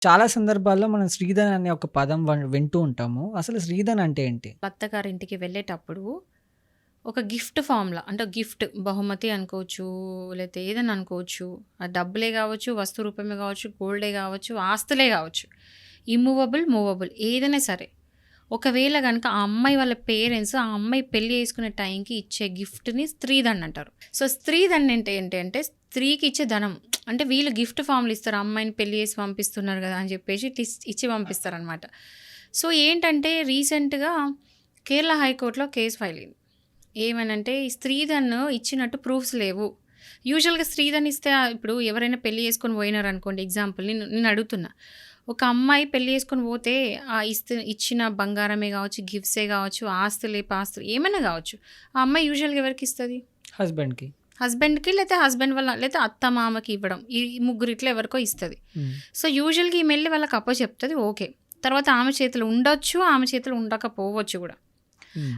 చాలా సందర్భాల్లో మనం శ్రీధన్ అనే ఒక పదం వింటూ ఉంటాము. అసలు శ్రీధన్ అంటే ఏంటి? భర్త గారింటికి వెళ్ళేటప్పుడు ఒక గిఫ్ట్ ఫామ్‌లా అంటే గిఫ్ట్ బహుమతి అనుకోవచ్చు, లేతే ఏదైనా అనుకోవచ్చు. అది డబ్బులే గావచ్చు, వస్తు రూపమే గావచ్చు, గోల్డే గావచ్చు, ఆస్తులే గావచ్చు. ఇమ్మూవబుల్, మూవబుల్ ఏదైనా సరే. ఒకవేళ గనక ఆ అమ్మాయి వాళ్ళ పేరెంట్స్ ఆ అమ్మాయి పెళ్లి చేసుకునే టైంకి ఇచ్చే గిఫ్ట్‌ని స్త్రీధన్ అంటారు. సో, స్త్రీధన్ అంటే ఏంటి అంటే స్త్రీకి ఇచ్చే ధనం. అంటే వీళ్ళు గిఫ్ట్ ఫార్మ్‌లు ఇస్తారు. అమ్మాయిని పెళ్లి చేసి పంపిస్తున్నారు గదా! అని చెప్పేసి ఇచ్చి పంపిస్తారనమాట. సో, ఏంటంటే రీసెంట్‌గా కేరళ హైకోర్ట్‌లో కేస్ ఫైల్ అయింది. ఏమనంటే ఈ స్త్రీధన్ ఇచ్చినట్టు ప్రూఫ్స్ లేవు. యూజువల్‌గా స్త్రీధన్ ఇస్తే ఇప్పుడు ఎవరైనా పెళ్లి చేసుకొని పోయినారనుకోండి ఎగ్జాంపుల్ నేను అడుగుతున్నా. ఒక అమ్మాయి పెళ్లి చేసుకొని పోతే ఇచ్చిన బంగారమే గావచ్చు, గిఫ్ట్సే గావచ్చు, ఆస్తులే పాస్తులు ఏమైనా గావచ్చు. ఆ అమ్మాయి యూజువల్‌గా ఎవరికిస్తది? హస్బెండ్‌కి. హస్బెండ్‌కి లేతే హస్బెండ్ వాళ్ళ లేతే అత్త, మామకి ఇవ్వడం. ఈ ముగ్గురిట్లో ఎవరికో ఇస్తది. హ్మ్. సో, యూజువల్‌గా ఈమె ఎళ్లి వాళ్ళకి అప్పచెప్తది ఓకే. తర్వాత ఆమె చేతులో ఉండొచ్చు, ఆమె చేతులో ఉండకపోవచ్చు గూడా. హ్మ్.